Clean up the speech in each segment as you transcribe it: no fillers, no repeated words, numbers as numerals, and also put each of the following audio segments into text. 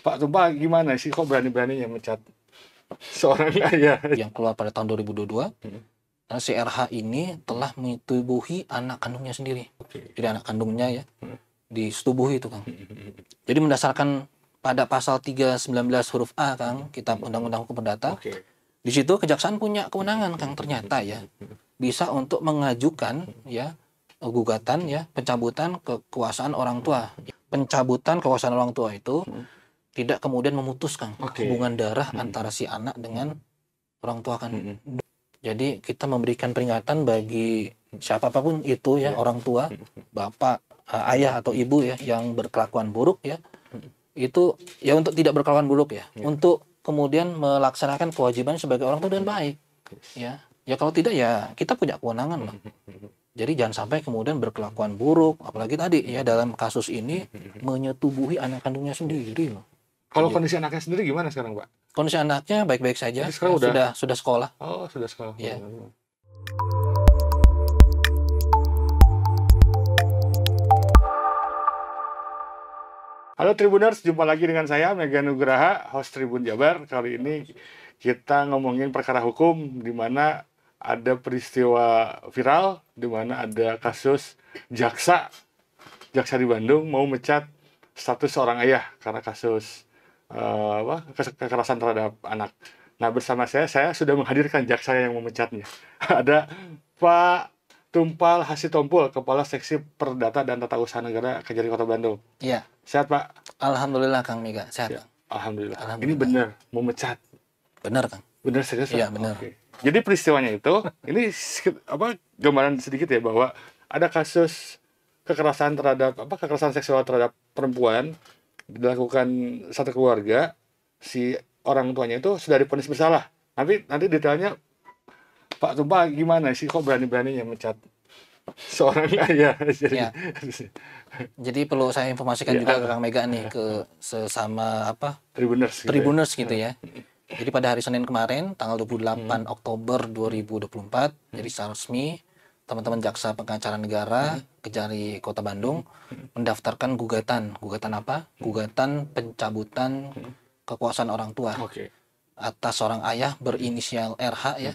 Pak Tumpah gimana sih kok berani-beraninya mencat seorang ayah? Yang keluar pada tahun 2022, karena si RH ini telah menyetubuhi anak kandungnya sendiri. Jadi anak kandungnya ya disetubuhi itu, Kang. Jadi mendasarkan pada pasal 319 huruf A, Kang, Kitab Undang-Undang Hukum Perdata. Di situ kejaksaan punya kewenangan, Kang, ternyata ya bisa untuk mengajukan ya gugatan ya pencabutan kekuasaan orang tua. Pencabutan kekuasaan orang tua itu tidak kemudian memutuskan hubungan darah antara si anak dengan orang tua, kan. Jadi kita memberikan peringatan bagi siapapun itu ya, orang tua, bapak, ayah atau ibu ya yang berkelakuan buruk ya, itu ya untuk tidak berkelakuan buruk ya, untuk kemudian melaksanakan kewajiban sebagai orang tua dengan baik ya. Ya kalau tidak ya kita punya kewenangan loh. Jadi jangan sampai kemudian berkelakuan buruk, apalagi tadi ya dalam kasus ini menyetubuhi anak kandungnya sendiri loh. Kalau kondisi anaknya sendiri gimana sekarang, Pak? Kondisi anaknya baik-baik saja. Jadi sekarang sudah sekolah. Oh, sudah sekolah. Ya. Halo Tribuners, jumpa lagi dengan saya Mega Nugraha, host Tribun Jabar. Kali ini kita ngomongin perkara hukum di mana ada peristiwa viral, di mana ada kasus jaksa di Bandung mau mecat status seorang ayah karena kasus kekerasan terhadap anak. Nah, bersama saya sudah menghadirkan jaksa yang memecatnya. Ada Pak Tumpal Hasitompul, Kepala Seksi Perdata dan Tata Usaha Negara Kejari Kota Bandung. Iya. Sehat, Pak? Alhamdulillah, Kang Mega. Sehat, Ya, alhamdulillah. Alhamdulillah. Ini benar mau mecat. Benar, Kang. Benar serius? Iya, benar. Oke. Jadi peristiwanya itu, ini gambaran sedikit ya bahwa ada kasus kekerasan seksual terhadap perempuan dilakukan satu keluarga, si orang tuanya itu sudah divonis bersalah. Nanti detailnya Pak Tumpah gimana sih kok berani-beraninya mencat seorang ayah? Jadi perlu saya informasikan juga ke Kang Mega nih, ke sesama Tribuners gitu ya. Jadi pada hari Senin kemarin tanggal 28 Oktober 2024, jadi secara resmi teman-teman Jaksa Pengacara Negara Kejari Kota Bandung mendaftarkan gugatan apa? Gugatan pencabutan kekuasaan orang tua atas seorang ayah berinisial RH ya,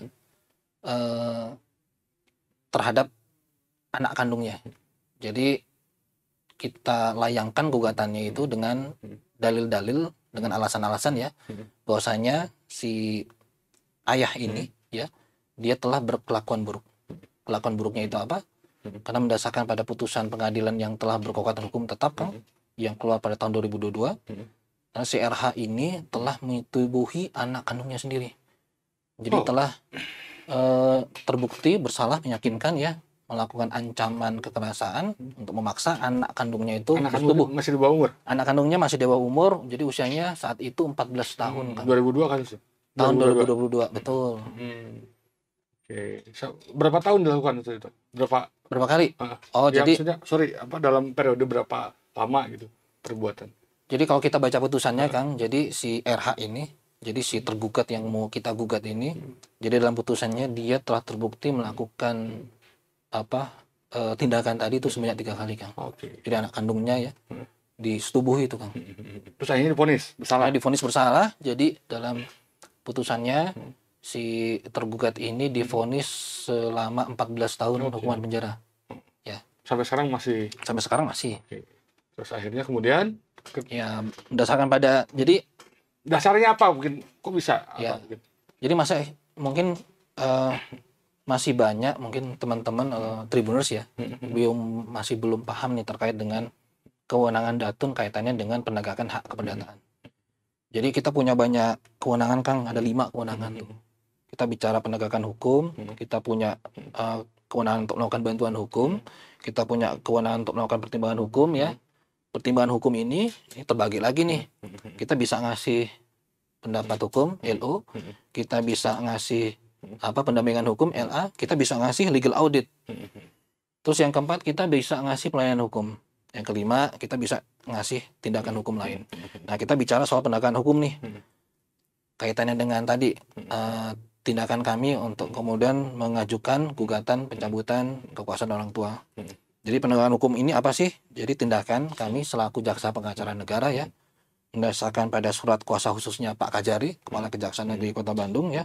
terhadap anak kandungnya. Jadi kita layangkan gugatannya itu dengan dalil-dalil, dengan alasan-alasan ya, bahwasanya si ayah ini ya, dia telah berkelakuan buruk. Kelakuan buruknya itu apa? Karena mendasarkan pada putusan pengadilan yang telah berkekuatan hukum tetap, Kang, yang keluar pada tahun 2022, karena si RH ini telah menyetubuhi anak kandungnya sendiri. Jadi telah terbukti bersalah, meyakinkan ya, melakukan ancaman kekerasan untuk memaksa anak kandungnya itu bersetubuh. Masih di bawah umur? Anak kandungnya masih di bawah umur, jadi usianya saat itu 14 tahun. Kan? 2002 kan sih? Tahun 2022, betul. Oke. Berapa tahun dilakukan itu? Berapa kali? Oh, ya, jadi dalam periode berapa lama gitu perbuatan? Jadi kalau kita baca putusannya, Kang, jadi si RH ini, jadi si tergugat yang mau kita gugat ini, jadi dalam putusannya dia telah terbukti melakukan tindakan tadi itu sebanyak 3 kali, Kang. Jadi anak kandungnya ya disetubuhi itu, Kang. Terus akhirnya divonis bersalah. Divonis bersalah. Jadi dalam putusannya si tergugat ini divonis selama 14 tahun hukuman penjara. Ya. Sampai sekarang masih. Terus akhirnya kemudian ya berdasarkan pada, jadi dasarnya apa mungkin kok bisa? Ya. Jadi mungkin masih banyak mungkin teman-teman Tribuners ya masih belum paham nih terkait dengan kewenangan Datun kaitannya dengan penegakan hak keperdataan. Jadi kita punya banyak kewenangan, Kang, ada 5 kewenangan tuh. Kita bicara penegakan hukum, kita punya kewenangan untuk melakukan bantuan hukum, kita punya kewenangan untuk melakukan pertimbangan hukum ya. Pertimbangan hukum ini terbagi lagi nih. Kita bisa ngasih pendapat hukum LO, kita bisa ngasih pendampingan hukum LA, kita bisa ngasih legal audit. Terus yang keempat kita bisa ngasih pelayanan hukum. Yang kelima kita bisa ngasih tindakan hukum lain. Nah, kita bicara soal penegakan hukum nih. Kaitannya dengan tadi tindakan kami untuk kemudian mengajukan gugatan pencabutan kekuasaan orang tua. Jadi penegakan hukum ini apa sih? Jadi tindakan kami selaku Jaksa Pengacara Negara ya berdasarkan pada surat kuasa khususnya Pak Kajari, Kepala Kejaksaan Negeri Kota Bandung ya.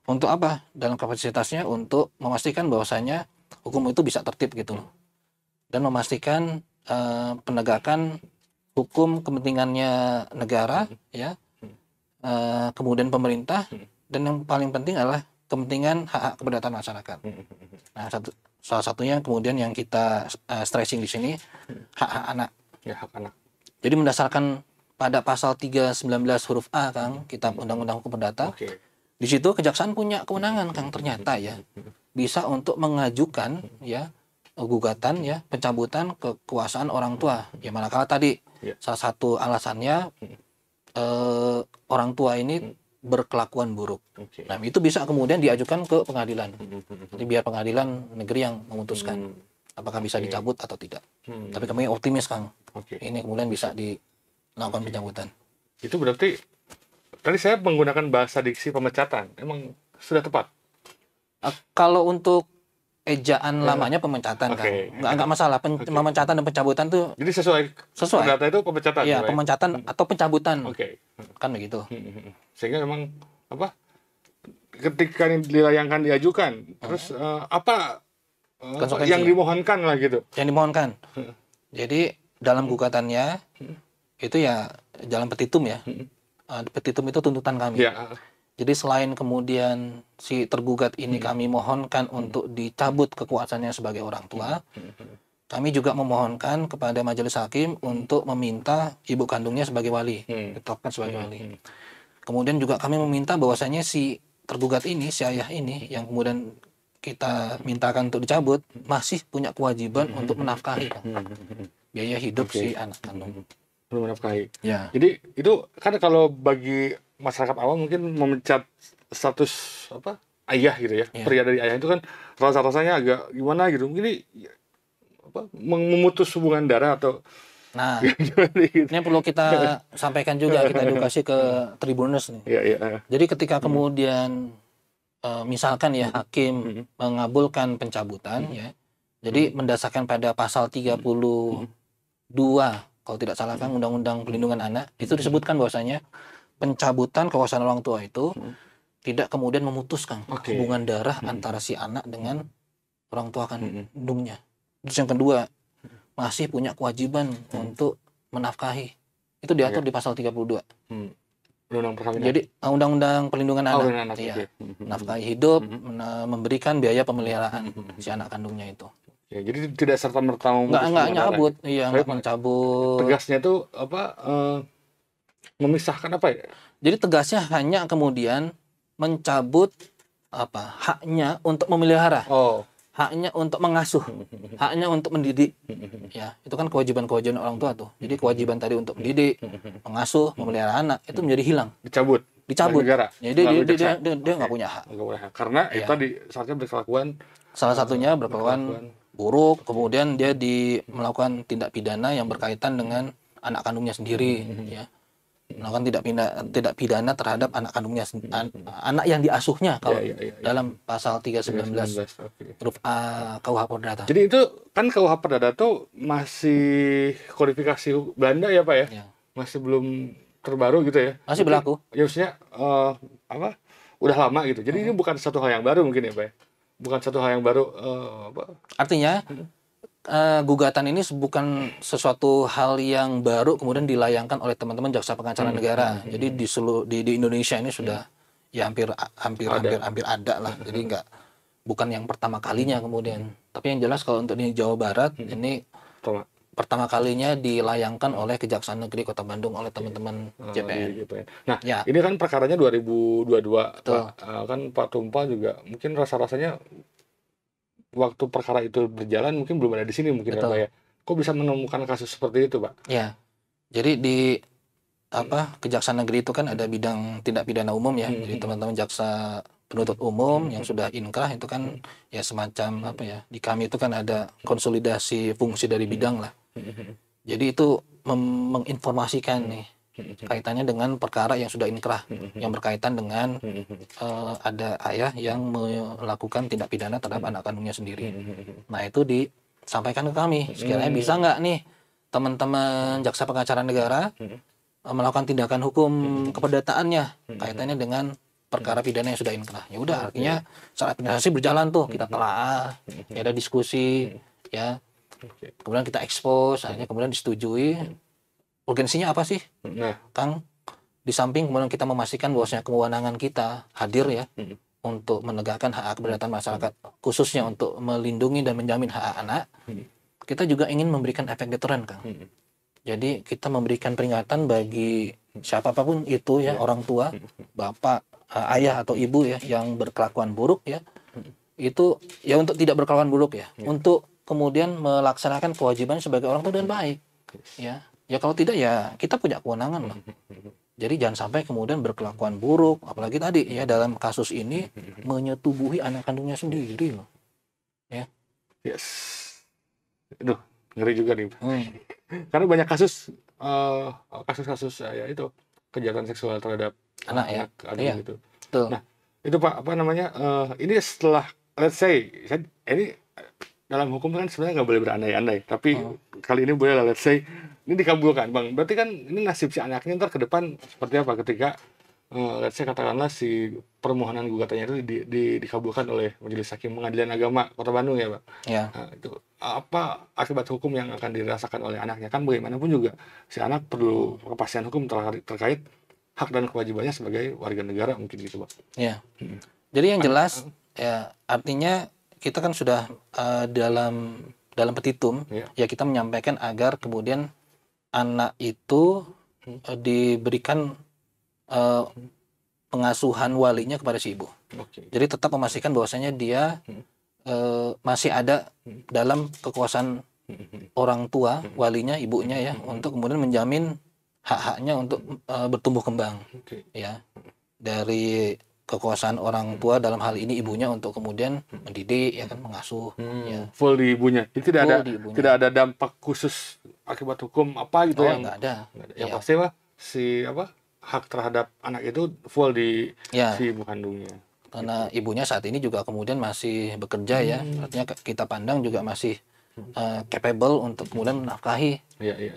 Untuk apa? Dalam kapasitasnya untuk memastikan bahwasanya hukum itu bisa tertib gitu loh. Dan memastikan penegakan hukum kepentingannya negara ya. Kemudian pemerintah, dan yang paling penting adalah kepentingan hak-hak kedaulatan masyarakat. Nah, salah satunya kemudian yang kita stressing di sini hak-hak anak. Ya, hak anak. Jadi mendasarkan pada pasal 319 huruf A, Kang, Kitab Undang-Undang Hukum Perdata. Oke. Di situ kejaksaan punya kewenangan, Kang, ternyata ya. Bisa untuk mengajukan ya gugatan ya pencabutan kekuasaan orang tua. Ya manakala tadi salah satu alasannya orang tua ini berkelakuan buruk. Nah, itu bisa kemudian diajukan ke pengadilan. Jadi biar pengadilan negeri yang memutuskan apakah bisa dicabut atau tidak. Tapi kami optimis, Kang. Ini kemudian bisa dilakukan pencabutan. Itu berarti tadi saya menggunakan bahasa diksi pemecatan. Emang sudah tepat? Kalau untuk ejaan lamanya pemecatan, Kang. Nggak masalah. Pemecatan dan pencabutan tuh jadi sesuai. Perdata itu pemecatan. Iya, pemecatan atau pencabutan. Kan begitu. Sehingga memang apa? Ketika dilayangkan diajukan, terus apa yang dimohonkan lah gitu. Yang dimohonkan. Jadi dalam gugatannya itu ya dalam petitum ya. Petitum itu tuntutan kami. Jadi selain kemudian si tergugat ini kami mohonkan untuk dicabut kekuasaannya sebagai orang tua, kami juga memohonkan kepada majelis hakim untuk meminta ibu kandungnya sebagai wali, ditetapkan sebagai wali. Kemudian juga kami meminta bahwasanya si tergugat ini, si ayah ini yang kemudian kita mintakan untuk dicabut, masih punya kewajiban untuk menafkahi biaya hidup si anak kandung. Menafkahi. Ya. Jadi itu kan kalau bagi masyarakat awam mungkin memecat status apa ayah gitu ya, pria dari ayah itu kan rasanya agak gimana gitu, mungkin apa memutus hubungan darah atau nah gitu. Ini perlu kita sampaikan juga, kita edukasi ke Tribuners nih. Jadi ketika kemudian misalkan ya hakim mengabulkan pencabutan ya, jadi mendasarkan pada pasal 32 kalau tidak salah kan Undang-Undang Perlindungan Anak itu disebutkan bahwasanya pencabutan kekuasaan orang tua itu tidak kemudian memutuskan hubungan darah antara si anak dengan orang tua kandungnya. Terus yang kedua, masih punya kewajiban untuk menafkahi. Itu diatur di pasal 32. Jadi Undang-Undang Perlindungan Anak. Nafkahi hidup, memberikan biaya pemeliharaan si anak kandungnya itu. Ya, jadi tidak serta-merta nggak nyabut, nggak mencabut. Tegasnya itu apa? Memisahkan apa ya? Jadi tegasnya hanya kemudian mencabut apa haknya untuk memelihara, haknya untuk mengasuh, haknya untuk mendidik. Ya, itu kan kewajiban orang tua tuh. Jadi kewajiban tadi untuk mendidik, mengasuh, memelihara anak itu menjadi hilang. Dicabut. Negara. Jadi dia nggak punya hak. Karena itu tadi saatnya berkelakuan. Salah satunya berkelakuan buruk, kemudian dia melakukan tindak pidana yang berkaitan dengan anak kandungnya sendiri, ya. Melakukan tidak pidana terhadap anak kandungnya, anak yang diasuhnya kalau dalam pasal 319 huruf A KUH Perdata. Jadi itu kan KUH Perdata tuh masih kodifikasi Belanda ya Pak ya? Masih belum terbaru gitu ya? Masih berlaku. Ya maksudnya udah lama gitu. Jadi ini bukan satu hal yang baru mungkin ya Pak ya? Bukan satu hal yang baru. Artinya gugatan ini bukan sesuatu hal yang baru kemudian dilayangkan oleh teman-teman jaksa pengacara negara. Jadi di Indonesia ini sudah ya hampir ada lah. Jadi bukan yang pertama kalinya kemudian. Tapi yang jelas kalau untuk di Jawa Barat ini pertama kalinya dilayangkan oleh Kejaksaan Negeri Kota Bandung oleh teman-teman JPN. Nah, ini kan perkaranya 2022. Pak. Kan Pak Tumpah juga mungkin rasa-rasanya waktu perkara itu berjalan mungkin belum ada di sini mungkin ya Pak ya. Kok bisa menemukan kasus seperti itu Pak? Ya, jadi di Kejaksaan Negeri itu kan ada bidang tindak pidana umum ya. Jadi teman-teman jaksa penuntut umum yang sudah inkrah itu kan ya semacam di kami itu kan ada konsolidasi fungsi dari bidang lah. Jadi itu menginformasikan nih kaitannya dengan perkara yang sudah inkrah yang berkaitan dengan ada ayah yang melakukan tindak pidana terhadap anak kandungnya sendiri. Nah itu disampaikan ke kami, sekiranya bisa nggak nih teman-teman jaksa pengacara negara melakukan tindakan hukum keperdataannya kaitannya dengan perkara pidana yang sudah inkrah. Ya udah, artinya secara administrasi berjalan tuh, kita telaah, ya ada diskusi, ya. Kemudian kita expose, akhirnya kemudian disetujui. Urgensinya apa sih, Nah, Kang? Di samping kemudian kita memastikan bahwasanya kewenangan kita hadir ya untuk menegakkan hak keberatan masyarakat, khususnya untuk melindungi dan menjamin hak anak, kita juga ingin memberikan efek deteren, Kang. Jadi kita memberikan peringatan bagi siapapun itu ya, orang tua, bapak, ayah atau ibu ya yang berkelakuan buruk ya, itu ya untuk tidak berkelakuan buruk ya, untuk kemudian melaksanakan kewajiban sebagai orang tua dengan baik ya. Ya kalau tidak ya kita punya kewenangan loh. Jadi jangan sampai kemudian berkelakuan buruk, apalagi tadi ya dalam kasus ini menyetubuhi anak kandungnya sendiri loh. Ya. yes. Aduh, ngeri juga nih. Karena banyak kasus kasus-kasus ya itu kejahatan seksual terhadap Anak ya. anak Iya. gitu. Betul. Nah, itu Pak apa namanya? Ini setelah let's say ini dalam hukum kan sebenarnya nggak boleh berandai-andai, tapi kali ini boleh lah, let's say ini dikabulkan, Bang. Berarti kan ini nasib si anaknya ntar ke depan seperti apa ketika let's say katakanlah si permohonan gugatannya itu dikabulkan oleh Majelis Hakim Pengadilan Agama Kota Bandung ya, Pak. Ya. Nah, itu apa akibat hukum yang akan dirasakan oleh anaknya? Kan bagaimanapun juga si anak perlu kepastian hukum terkait hak dan kewajibannya sebagai warga negara mungkin gitu, Pak. Ya. Jadi yang jelas ya artinya kita kan sudah dalam petitum ya kita menyampaikan agar kemudian anak itu diberikan pengasuhan walinya kepada si ibu. Jadi tetap memastikan bahwasanya dia masih ada dalam kekuasaan orang tua, walinya, ibunya ya, untuk kemudian menjamin hak-haknya untuk bertumbuh kembang. Ya. Dari kekuasaan orang tua dalam hal ini ibunya untuk kemudian mendidik ya kan, mengasuh ya. Full di ibunya. Jadi tidak Full ada dampak khusus akibat hukum apa gitu yang nggak ada. Yang pasti mah si hak terhadap anak itu full di si ibu kandungnya. Karena ibunya saat ini juga kemudian masih bekerja ya. Artinya kita pandang juga masih capable untuk kemudian menafkahi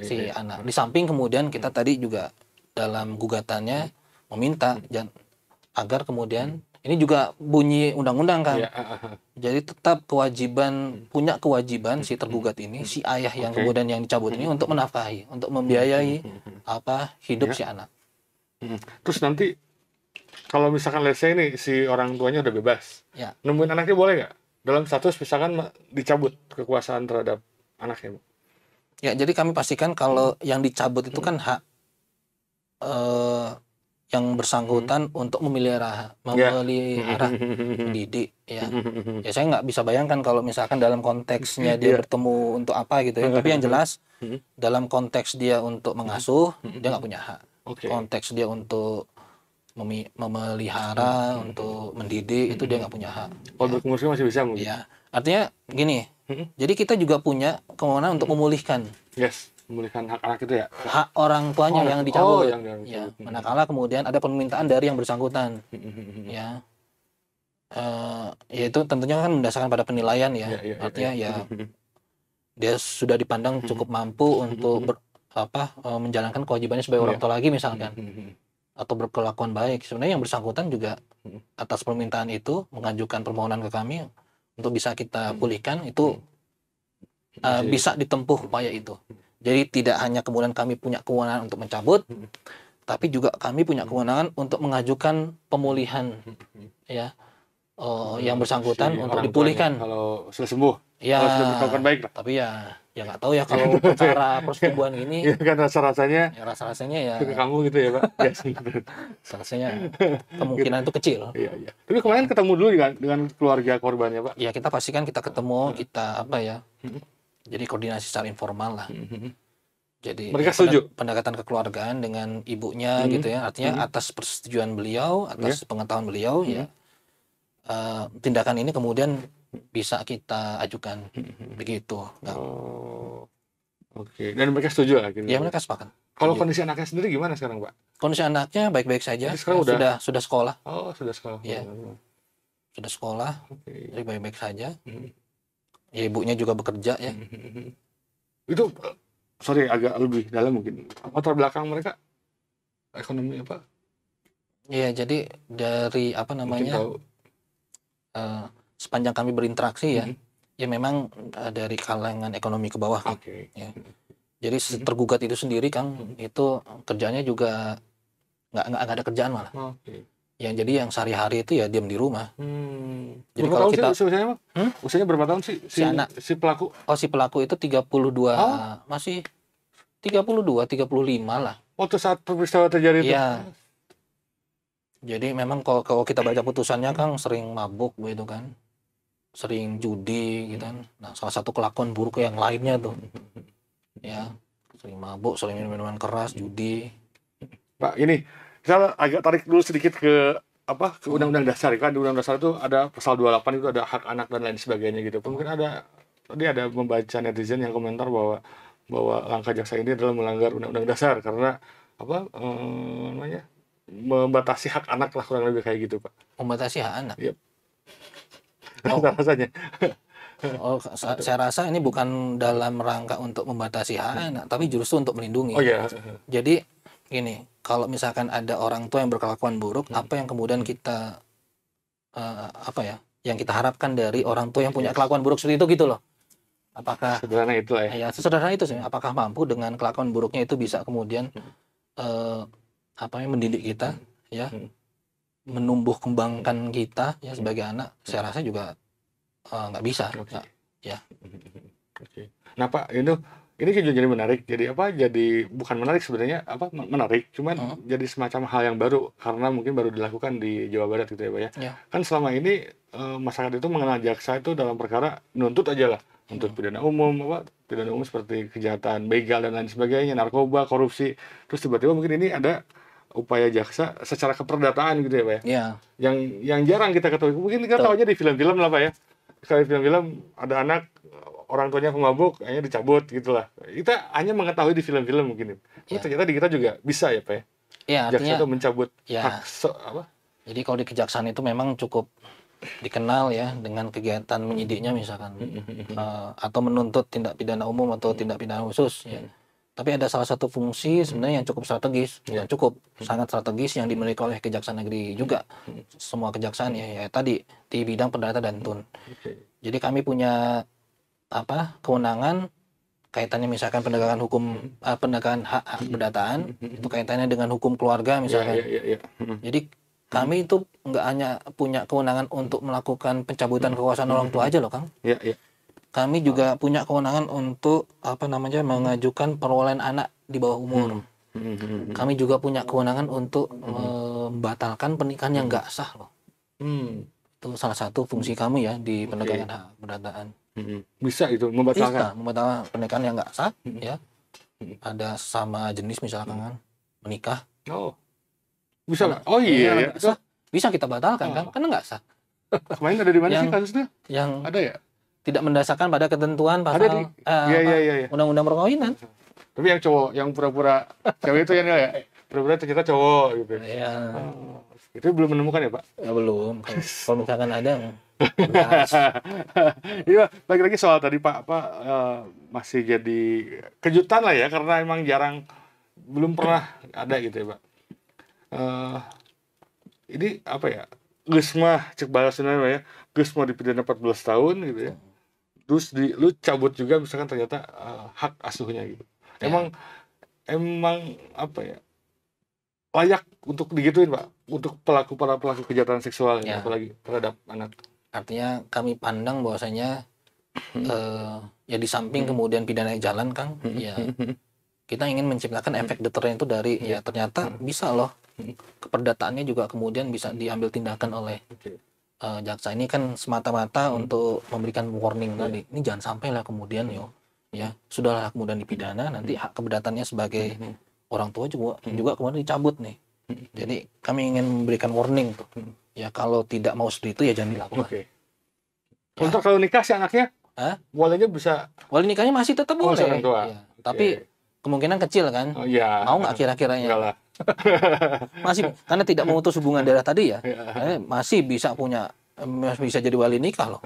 si anak. Di samping kemudian kita tadi juga dalam gugatannya meminta agar kemudian ini juga bunyi undang-undang kan. Jadi tetap punya kewajiban si tergugat ini, si ayah yang kemudian yang dicabut ini untuk menafkahi, untuk membiayai hidup si anak. Terus nanti kalau misalkan let's say ini si orang tuanya udah bebas, nemuin anaknya boleh nggak? Dalam status misalkan dicabut kekuasaan terhadap anaknya, Bu? Ya, jadi kami pastikan kalau yang dicabut itu kan hak yang bersangkutan untuk memelihara, mendidik ya. Ya saya nggak bisa bayangkan kalau misalkan dalam konteksnya dia bertemu untuk apa gitu ya. Tapi yang jelas dalam konteks dia untuk mengasuh dia nggak punya hak. Konteks dia untuk memelihara, untuk mendidik itu dia nggak punya hak. Kalau berkomunikasi masih bisa mungkin. Ya, artinya gini. Jadi kita juga punya kewenangan untuk memulihkan. Memulihkan hak anak itu ya. Hak orang tuanya yang dicabut. Ya, manakala kemudian ada permintaan dari yang bersangkutan. Ya. Yaitu tentunya kan berdasarkan pada penilaian ya. Artinya ya dia sudah dipandang cukup mampu untuk menjalankan kewajibannya sebagai orang tua lagi misalkan. Atau berkelakuan baik. Sebenarnya yang bersangkutan juga atas permintaan itu mengajukan permohonan ke kami untuk bisa kita pulihkan itu bisa ditempuh upaya itu. Jadi tidak hanya kemudian kami punya kewenangan untuk mencabut, tapi juga kami punya kewenangan untuk mengajukan pemulihan ya yang bersangkutan untuk dipulihkan. Kalau sudah sembuh, ya, kalau sudah berkelakuan baik lah. Tapi ya nggak tahu ya kalau cara persetubuhan ini. Ya kan rasa-rasanya ya ke kamu gitu ya, Pak. Rasanya kemungkinan itu kecil. Iya. Tapi kemarin ketemu dulu dengan keluarga korbannya, Pak. Ya kita pastikan kita ketemu, kita jadi koordinasi secara informal lah. Jadi mereka setuju pendekatan kekeluargaan dengan ibunya gitu ya. Artinya atas persetujuan beliau, atas pengetahuan beliau ya. Tindakan ini kemudian bisa kita ajukan begitu. Oke. Dan mereka setuju akhirnya. Ya mereka sepakat. Kalau kondisi anaknya sendiri gimana sekarang, Pak? Kondisi anaknya baik-baik saja. Sudah sekolah. Oh, sudah sekolah. Ya. Sudah sekolah. Jadi baik-baik saja. Ya ibunya juga bekerja ya. Itu sorry agak lebih dalam mungkin. Latar belakang mereka ekonomi apa? Iya, jadi dari apa Mungkin namanya tahu. sepanjang kami berinteraksi ya, ya memang dari kalangan ekonomi ke bawah kan. Oke. Ya. Jadi tergugat itu sendiri Kang, itu kerjanya juga nggak ada kerjaan malah. Oke. Yang jadi yang sehari-hari itu ya diam di rumah. Jadi Berapa kalau tahun kita sih usianya, Bang? Usianya berapa tahun sih Si anak. si pelaku? si pelaku itu 32 masih 32 35 lah. Waktu saat peristiwa terjadi itu. Iya. Jadi memang kalau kita baca putusannya Kang sering mabuk gitu kan. Sering judi gitu kan. Nah, salah satu kelakuan buruk yang lainnya tuh. Ya, sering mabuk, sering minum minuman keras, judi. Pak, ini kita agak tarik dulu sedikit ke apa, ke Undang-Undang Dasar kan. Di Undang-Undang Dasar itu ada pasal 28 itu ada hak anak dan lain sebagainya gitu. Mungkin tadi ada membaca netizen yang komentar bahwa langkah jaksa ini adalah melanggar Undang-Undang Dasar karena apa namanya, membatasi hak anak lah, kurang lebih kayak gitu, Pak. Membatasi hak anak. Yep. Oh. Rasanya. Saya rasa ini bukan dalam rangka untuk membatasi hak anak, tapi justru untuk melindungi. Oh iya. Jadi gini, kalau misalkan ada orang tua yang berkelakuan buruk, apa yang kemudian kita yang kita harapkan dari orang tua yang punya kelakuan buruk seperti itu gitu loh. Apakah Sederhana itu lah ya. ya sesederhana itu sih, apakah mampu dengan kelakuan buruknya itu bisa kemudian mendidik kita ya, menumbuh kembangkan kita ya sebagai anak. Saya rasa juga nggak bisa. Oke. Ya. Oke. Nah, Pak, ini jadi menarik. Jadi bukan menarik sebenarnya, menarik, cuman jadi semacam hal yang baru karena mungkin baru dilakukan di Jawa Barat gitu ya, Pak ya. Ya. Kan selama ini masyarakat itu mengenal jaksa itu dalam perkara nuntut aja lah, nuntut pidana umum, pidana umum seperti kejahatan begal dan lain sebagainya, narkoba, korupsi. Terus tiba-tiba mungkin ini ada upaya jaksa secara keperdataan gitu ya, Pak ya. Ya. Yang jarang kita ketahui. Mungkin kita tahu aja di film-film lah, Pak ya. Sekali film-film ada anak, orang tuanya pemabuk, akhirnya dicabut gitulah. Kita hanya mengetahui di film-film mungkin. Tapi ternyata di kita juga bisa ya, Pak ya. Ya, artinya jaksa itu mencabut ya. hak Jadi kalau di kejaksaan itu memang cukup dikenal ya dengan kegiatan menyidiknya misalkan atau menuntut tindak pidana umum atau tindak pidana khusus ya. Tapi ada salah satu fungsi sebenarnya yang cukup strategis, yang cukup sangat strategis yang dimiliki oleh Kejaksaan Negeri juga. Semua kejaksaan ya tadi di bidang perdata dan tun. Jadi kami punya kewenangan kaitannya misalkan penegakan hukum, penegakan hak perdataan, itu kaitannya dengan hukum keluarga misalkan. Jadi kami itu nggak hanya punya kewenangan untuk melakukan pencabutan kekuasaan orang tua aja loh, Kang. Kami juga punya kewenangan untuk mengajukan perwalian anak di bawah umur. Kami juga punya kewenangan untuk membatalkan pernikahan yang nggak sah loh. Itu salah satu fungsi kami ya di penegakan hak perdataan. Bisa itu membatalkan. Bisa membatalkan pernikahan yang nggak sah ya. Ada sama jenis misalkan kan menikah. Oh. Bisa lah. Oh iya ya. Bisa kita batalkan kan karena nggak sah. Kemarin ada di mana sih kasusnya? Yang ada ya? Tidak mendasarkan pada ketentuan pasal undang-undang perkawinan. Tapi yang cowok, yang pura-pura cewek itu ya, pura-pura ternyata cowok gitu. Iya. Itu belum menemukan ya, Pak? Ya, belum. Kalau misalkan ada. Iya, lagi-lagi soal tadi Pak, masih jadi kejutan lah ya, karena emang belum pernah ada gitu ya, Pak. Ini apa ya? Geus mah cek balasna ya. Geus mah dipidana 14 tahun gitu ya. Terus lu cabut juga misalkan ternyata hak asuhnya gitu. Emang apa ya? Layak untuk digituin, Pak, untuk para pelaku kejahatan seksual ya, apalagi terhadap anak. Artinya kami pandang bahwasanya ya di samping kemudian pidana jalan, Kang, ya kita ingin menciptakan efek deteren itu dari ya ternyata bisa loh keperdataannya juga kemudian bisa diambil tindakan oleh jaksa. Ini kan semata-mata untuk memberikan warning tadi. Ini jangan sampai lah kemudian ya sudahlah kemudian dipidana, nanti hak keperdatannya sebagai orang tua juga kemudian dicabut nih. Jadi kami ingin memberikan warning tuh. Ya kalau tidak mau seperti itu ya jangan dilakukan. Untuk kalau nikah si anaknya, bolehnya bisa. Wali nikahnya masih tetap boleh. Ya. Tapi kemungkinan kecil kan. Mau nggak kira-kiranya? Enggak lah. Masih karena tidak memutus hubungan darah tadi ya. Masih bisa jadi wali nikah loh.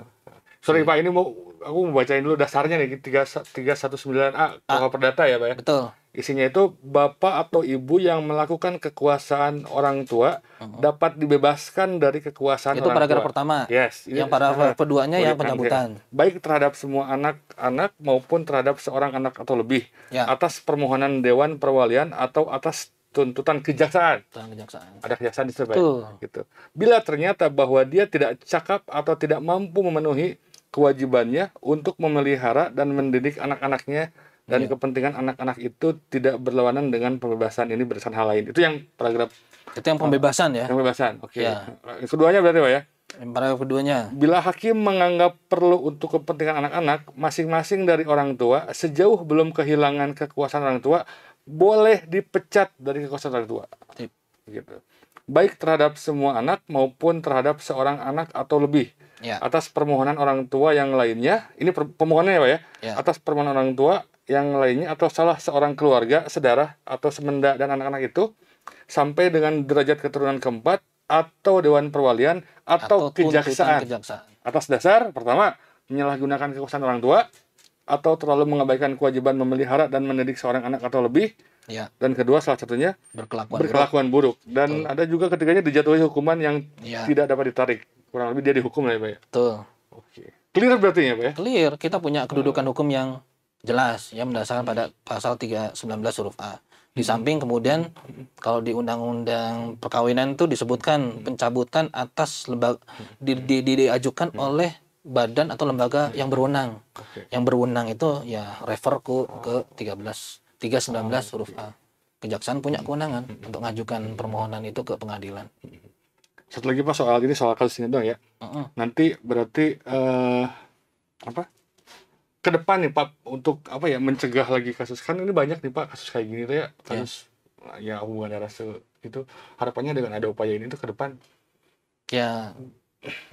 Sorry Pak, ini aku mau bacain dulu dasarnya nih 319A KUH Perdata ya, Pak ya. Betul. Isinya itu bapak atau ibu yang melakukan kekuasaan orang tua dapat dibebaskan dari kekuasaan Itu orang paragraf tua. pertama. Yes. Yang paragraf keduanya yang Bolehkan, pencabutan. baik terhadap semua anak-anak maupun terhadap seorang anak atau lebih Ya. atas permohonan Dewan Perwalian atau atas tuntutan kejaksaan. Tuntutan kejaksaan. Ada kejaksaan di situ, Pak. Betul. Gitu. Bila ternyata bahwa dia tidak cakap atau tidak mampu memenuhi kewajibannya untuk memelihara dan mendidik anak-anaknya dan kepentingan anak-anak itu tidak berlawanan dengan pembebasan ini berdasarkan hal lain. Itu yang paragraf Itu yang pembebasan ya. pembebasan. Oke. Ya. Yang keduanya berarti, Pak ya. Yang paragraf keduanya. Bila hakim menganggap perlu untuk kepentingan anak-anak, masing-masing dari orang tua sejauh belum kehilangan kekuasaan orang tua boleh dipecat dari kekuasaan orang tua. Tip. Gitu. Baik terhadap semua anak maupun terhadap seorang anak atau lebih. Ya. Atas permohonan orang tua yang lainnya, ini permohonannya ya, Pak ya. Ya. Atas permohonan orang tua yang lainnya atau salah seorang keluarga, saudara atau semenda dan anak-anak itu sampai dengan derajat keturunan keempat atau Dewan Perwalian atau tuntutan kejaksaan. Atas dasar pertama menyalahgunakan kekuasaan orang tua atau terlalu mengabaikan kewajiban memelihara dan mendidik seorang anak atau lebih. Ya. Dan kedua salah satunya Berkelakuan buruk. Dan ada juga ketiganya dijatuhi hukuman yang Ya. tidak dapat ditarik. Kurang lebih dia dihukum lah ya, Pak ya. Betul. Oke. Clear berarti ya, Pak ya? Clear, kita punya kedudukan hukum yang jelas ya berdasarkan pada pasal 319 huruf A. Di samping kemudian kalau di undang-undang perkawinan itu disebutkan pencabutan atas lembaga diajukan oleh badan atau lembaga yang berwenang. Yang berwenang itu ya refer ke 319 huruf A. Kejaksaan punya kewenangan untuk mengajukan permohonan itu ke pengadilan. Satu lagi Pak soal kasus ini dong ya. Nanti berarti ke depan nih Pak untuk mencegah lagi kasus, kan ini banyak nih Pak kasus kayak gini tuh ya, kasus ya hubungan darah itu, harapannya dengan ada upaya ini tuh ke depan. Ya,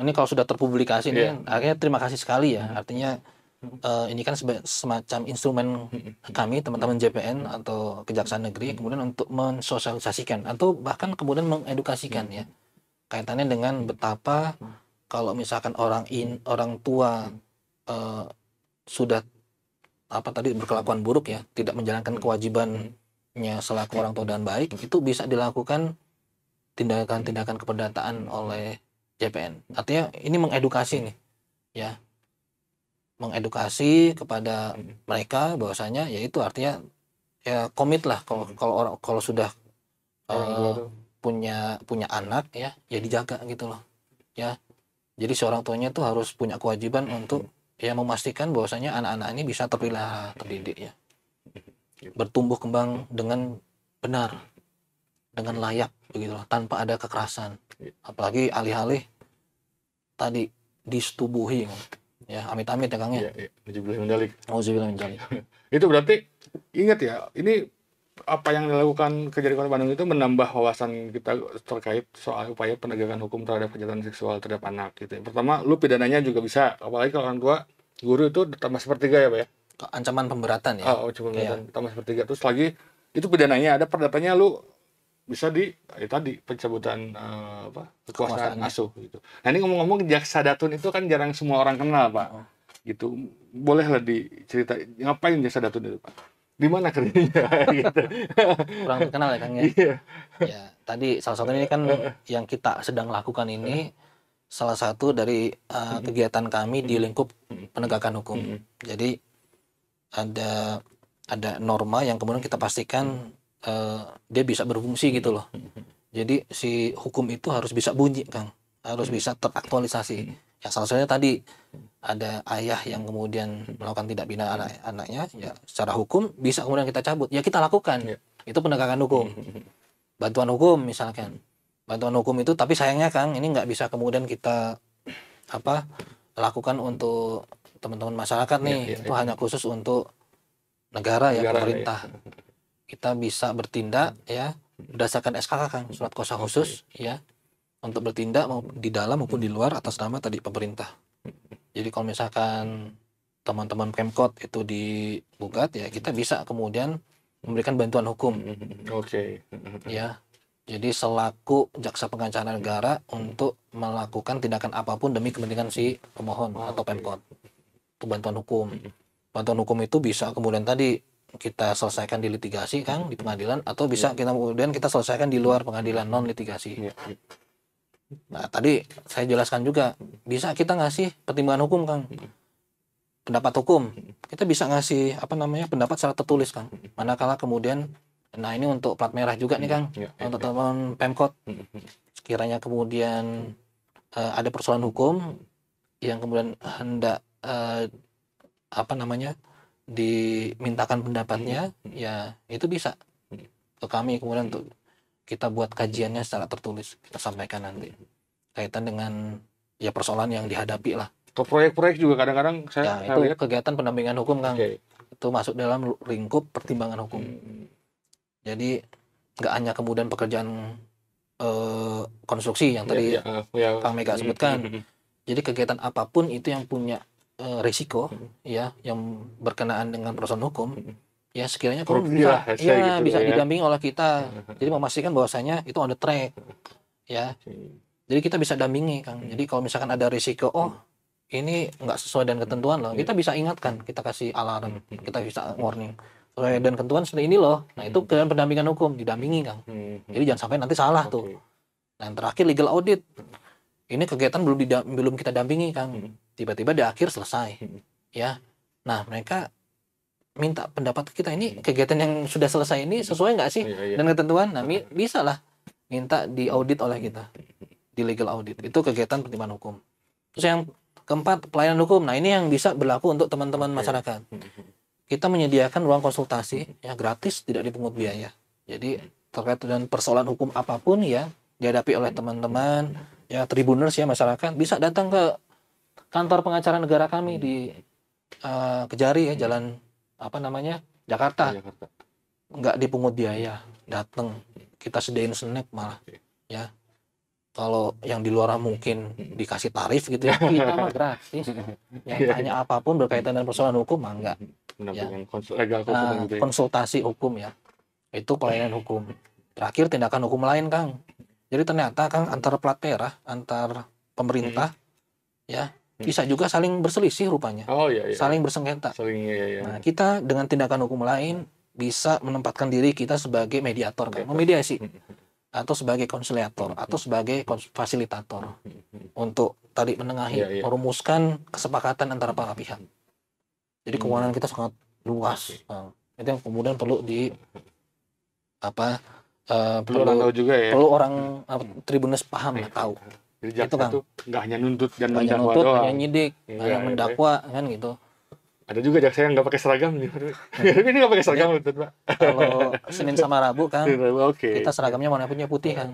ini kalau sudah terpublikasi ini akhirnya terima kasih sekali ya. Artinya ini kan semacam instrumen kami teman-teman JPN atau Kejaksaan Negeri kemudian untuk mensosialisasikan atau bahkan kemudian mengedukasikan ya kaitannya dengan betapa kalau misalkan orang tua sudah berkelakuan buruk ya, tidak menjalankan kewajibannya selaku orang tua dan baik, itu bisa dilakukan tindakan-tindakan keperdataan oleh JPN. Artinya ini mengedukasi nih ya, mengedukasi kepada mereka bahwasanya yaitu artinya ya komit lah kalau sudah punya anak ya dijaga gitu loh ya. Jadi seorang tuanya tuh harus punya kewajiban untuk ya memastikan bahwasanya anak-anak ini bisa terpelihara, terdidik ya, bertumbuh kembang dengan benar, dengan layak begitu loh, tanpa ada kekerasan. Apalagi alih-alih tadi disetubuhi ya, amit-amit ya Kang ya. Auzubillah min dzalik. Itu berarti ingat ya, ini apa yang dilakukan Kejari Kota Bandung itu menambah wawasan kita terkait soal upaya penegakan hukum terhadap kejahatan seksual terhadap anak gitu. Pertama, lu pidananya juga bisa, apalagi kalau orang tua guru itu tambah sepertiga ya Pak ya. Ancaman pemberatan ya. Ancaman pemberatan tambah sepertiga. Terus lagi itu pidananya ada perdatanya lu bisa tadi pencabutan kekuasaan asuh gitu. Nah ini ngomong-ngomong Jaksa Datun itu kan jarang semua orang kenal Pak. Gitu. Bolehlah dicerita ngapain Jaksa Datun itu Pak? Di mana kerjanya gitu. Kurang terkenal ya Kang ya. Ya, tadi salah satunya ini kan yang kita sedang lakukan ini salah satu dari kegiatan kami di lingkup penegakan hukum. Jadi ada norma yang kemudian kita pastikan dia bisa berfungsi gitu loh. Jadi si hukum itu harus bisa bunyi Kang, harus bisa teraktualisasi. Ya salah satunya tadi ada ayah yang kemudian melakukan tindak pidana anaknya, ya secara hukum bisa kemudian kita cabut, ya kita lakukan. Itu penegakan hukum. Bantuan hukum misalkan. Bantuan hukum itu, tapi sayangnya Kang, ini nggak bisa kemudian kita lakukan untuk teman-teman masyarakat nih. Itu hanya khusus untuk negara ya, pemerintah. Kita bisa bertindak ya berdasarkan SKK Kang, surat kuasa khusus ya, untuk bertindak mau di dalam maupun di luar atas nama tadi pemerintah. Jadi kalau misalkan teman-teman Pemkot itu digugat ya kita bisa kemudian memberikan bantuan hukum. Ya. Jadi selaku jaksa pengacara negara untuk melakukan tindakan apapun demi kepentingan si pemohon atau Pemkot. Itu bantuan hukum. Bantuan hukum itu bisa kemudian tadi kita selesaikan di litigasi, Kang, di pengadilan, atau bisa kemudian kita selesaikan di luar pengadilan non litigasi. Nah, tadi saya jelaskan juga, bisa kita ngasih pertimbangan hukum, Kang. Pendapat hukum. Kita bisa ngasih pendapat secara tertulis, Kang. Manakala kemudian, nah ini untuk plat merah juga nih, Kang. Untuk teman Pemkot. Sekiranya kemudian ada persoalan hukum yang kemudian hendak dimintakan pendapatnya, ya itu bisa ke kami kemudian untuk kita buat kajiannya secara tertulis, kita sampaikan nanti kaitan dengan ya persoalan yang dihadapi lah. Ke proyek-proyek juga kadang-kadang saya itu lihat kegiatan pendampingan hukum, Kang. Itu masuk dalam lingkup pertimbangan hukum. Jadi nggak hanya kemudian pekerjaan konstruksi yang tadi Kang Mega sebutkan. Jadi kegiatan apapun itu yang punya risiko ya, yang berkenaan dengan persoalan hukum, ya sekiranya bisa didampingi oleh kita. Jadi memastikan bahwasanya itu on the track ya. Jadi kita bisa dampingi, Kang. Jadi kalau misalkan ada risiko, ini nggak sesuai dengan ketentuan loh, kita bisa ingatkan, kita kasih alarm, kita bisa warning sesuai dengan ketentuan seperti ini loh. Nah itu kegiatan pendampingan hukum, didampingi, Kang. Jadi jangan sampai nanti salah tuh. Nah yang terakhir legal audit. Ini kegiatan belum kita dampingi, Kang. Tiba-tiba di akhir selesai. Ya. Nah, mereka minta pendapat kita, ini kegiatan yang sudah selesai ini sesuai nggak sih dengan ketentuan? Nah, bisa lah minta diaudit oleh kita. Di legal audit. Itu kegiatan pertimbangan hukum. Terus yang keempat, pelayanan hukum. Nah, ini yang bisa berlaku untuk teman-teman masyarakat. Kita menyediakan ruang konsultasi ya gratis, tidak dipungut biaya. Jadi, terkait dengan persoalan hukum apapun ya dihadapi oleh teman-teman ya Tribuners ya masyarakat, bisa datang ke kantor pengacara negara kami di Kejari ya, Jalan Jakarta. Nggak dipungut biaya, datang, kita sediain snack malah ya. Kalau yang di luar mungkin dikasih tarif gitu ya, kita mah gratis. Yang tanya apapun berkaitan dengan persoalan hukum mah enggak ya. Konsultasi hukum ya, itu pelayanan hukum. Terakhir tindakan hukum lain, Kang. Jadi ternyata, Kang, antar plat merah, antar pemerintah ya bisa juga saling berselisih rupanya. Saling bersengketa. Nah, kita dengan tindakan hukum lain bisa menempatkan diri kita sebagai mediator, kan, memediasi, atau sebagai konsiliator, atau sebagai fasilitator untuk tadi menengahi, merumuskan kesepakatan antara para pihak. Jadi kewenangan kita sangat luas. Nah, itu yang kemudian perlu perlu orang Tribuners paham ya, tahu. Jadi jaksa itu nggak hanya nuntut dan mendakwa doang, doang, hanya nyidik, hanya mendakwa kan gitu. Ada juga jaksa yang nggak pakai seragam nih. Ini nggak pakai seragam nuntut, Pak. Kalau Senin sama Rabu kan, kita seragamnya warna putih kan.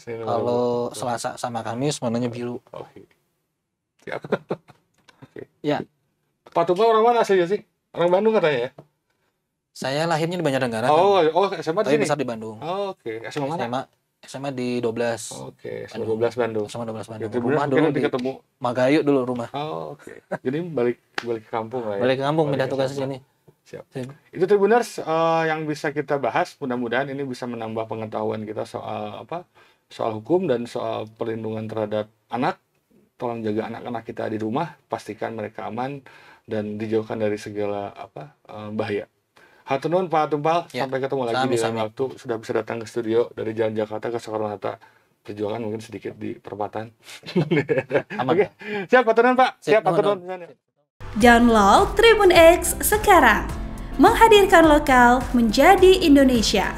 Kalau Selasa sama Kamis warnanya biru. Ya. Pak Tumpal orang mana aslinya sih? Orang Bandung katanya ya? Saya lahirnya di Banjarnegara. SMA di sini? Tapi besar di Bandung. SMA mana? SMA di 12. SMA 12 Bandung. SMA 12 Bandung. Ya, rumah dulu di ketemu Magayu dulu rumah. Jadi balik ke kampung lah ya. Balik ke kampung, pindah tugas ke sini. Siap. Itu Tribuners yang bisa kita bahas, mudah-mudahan ini bisa menambah pengetahuan kita soal hukum dan soal perlindungan terhadap anak. Tolong jaga anak-anak kita di rumah, pastikan mereka aman dan dijauhkan dari segala bahaya. Hatur nuhun Pak Tumpal, sampai ketemu lagi di lain waktu. Sudah bisa datang ke studio dari Jalan Jakarta ke Soekarno-Hatta. Perjuangan mungkin sedikit di perempatan. Oke, siap hatur nuhun Pak. Siap hatur nuhun. Download Tribun X sekarang. Menghadirkan lokal menjadi Indonesia.